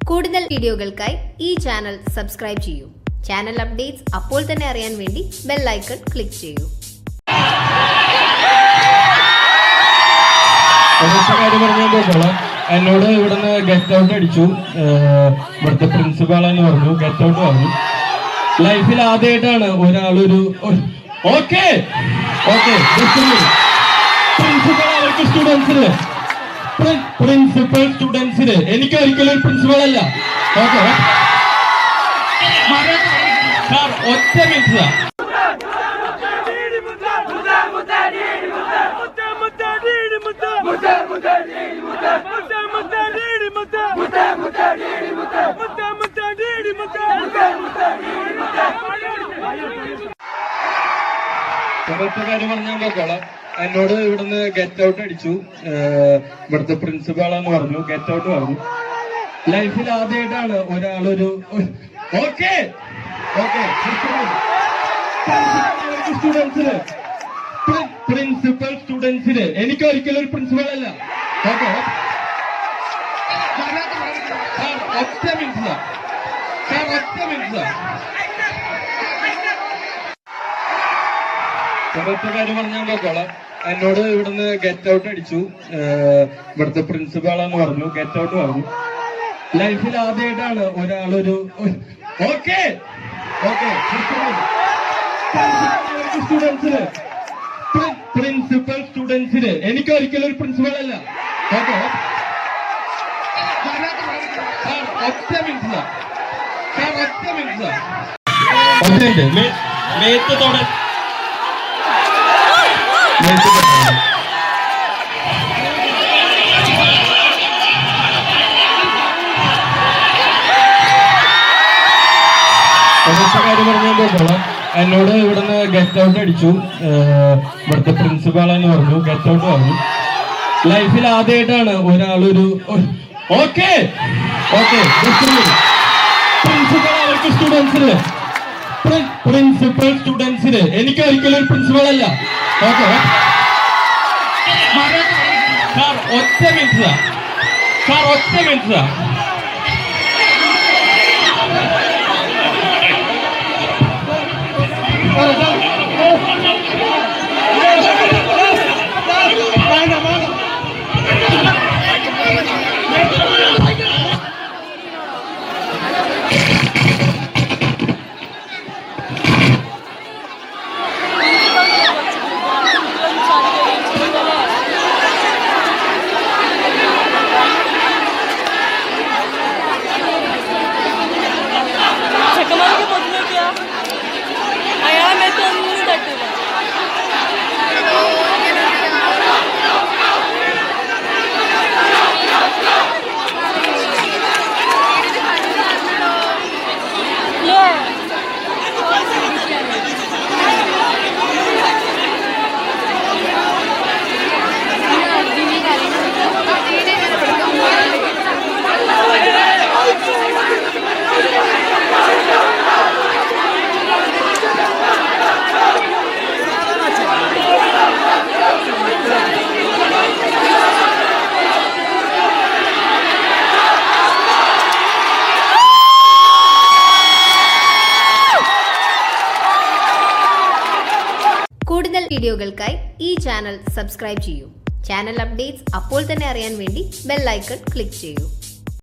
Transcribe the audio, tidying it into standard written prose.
കൂടുതൽ വീഡിയോകൾക്കായി ഈ ചാനൽ സബ്സ്ക്രൈബ് ചെയ്യൂ. ചാനൽ അപ്ഡേറ്റ്സ് അപ്പോൾ തന്നെ അറിയാൻ വേണ്ടി ബെൽ ഐക്കൺ ക്ലിക്ക് ചെയ്യൂ. എന്നോട് ഇവിടുന്ന് ഗെറ്റ് ഔട്ട് അടിച്ചു. ഇവിടുത്തെ പ്രിൻസിപ്പാൾ എന്ന് പറഞ്ഞു ഗെറ്റ് ഔട്ട് പറഞ്ഞു. ലൈഫിൽ ആദ്യമായിട്ടാണ് ഒരാളൊരു ഓക്കെ പ്രിൻസിപ്പൾ അവർക്ക് സ്റ്റുഡൻസിന് പ്രിൻസിപ്പൽ സ്റ്റുഡൻസിന് എനിക്ക് ഒരിക്കലും ഒരു പ്രിൻസിപ്പൾ അല്ല. ഓക്കെ സാർ ഒറ്റ മിനിറ്റ് ഒറ്റ കാര്യം പറഞ്ഞാൽ നോക്കോളാം. എന്നോട് ഇവിടുന്ന് ഗെറ്റ് ഔട്ട് അടിച്ചു. ഇവിടുത്തെ പ്രിൻസിപ്പാൾ എന്ന് പറഞ്ഞു ഗെറ്റ് ഔട്ട് പറഞ്ഞു. ലൈഫിൽ ആദ്യമായിട്ടാണ് ഒരാളൊരു ഓക്കെ സ്റ്റുഡൻസിന് പ്രിൻസിപ്പൽ സ്റ്റുഡൻസിന് എനിക്ക് ഒരിക്കലും ഒരു പ്രിൻസിപ്പൾ അല്ല. ഓക്കെ ഒറ്റ മിനിറ്റ് ഒറ്റ കാര്യം പറഞ്ഞാൽ നോക്കോളാം. എന്നോട് ഇവിടുന്ന് ഗെറ്റ് ഔട്ട് അടിച്ചു. ഇവിടുത്തെ പ്രിൻസിപ്പാൾ എന്ന് പറഞ്ഞു ഗെറ്റ് ഔട്ട് പറഞ്ഞു. ലൈഫിൽ ആദ്യമായിട്ടാണ് ഒരാളൊരു ഓക്കെ സ്റ്റുഡൻസിന് പ്രിൻസിപ്പൽ സ്റ്റുഡൻസിന് എനിക്ക് ഒരിക്കലും ഒരു പ്രിൻസിപ്പൾ അല്ല. ഓക്കെ ഒറ്റ മിനിറ്റ് മേത്തോടെ കാര്യം പറഞ്ഞാൽ നോക്കോളാം. എന്നോട് ഇവിടുന്ന് ഗെറ്റ് ഔട്ട് അടിച്ചു. ഇവിടുത്തെ പ്രിൻസിപ്പാൾ എന്ന് പറഞ്ഞു ഗെറ്റ് ഔട്ട് പറഞ്ഞു. ലൈഫിൽ ആദ്യമായിട്ടാണ് ഒരാളൊരു ഓക്കെ പ്രിൻസിപ്പൾ അവർക്ക് സ്റ്റുഡൻസിന് പ്രിൻസിപ്പൽ സ്റ്റുഡൻസിന് എനിക്ക് ഒരിക്കലും ഒരു പ്രിൻസിപ്പൾ അല്ല. ഓക്കെ സാർ ഒറ്റ മിനിറ്റ് കൂടുതൽ വീഡിയോകൾക്കായി ഈ ചാനൽ സബ്സ്ക്രൈബ് ചെയ്യൂ. ചാനൽ അപ്ഡേറ്റ്സ് അപ്പോൾ തന്നെ അറിയാൻ വേണ്ടി ബെൽ ഐക്കൺ ക്ലിക്ക് ചെയ്യൂ.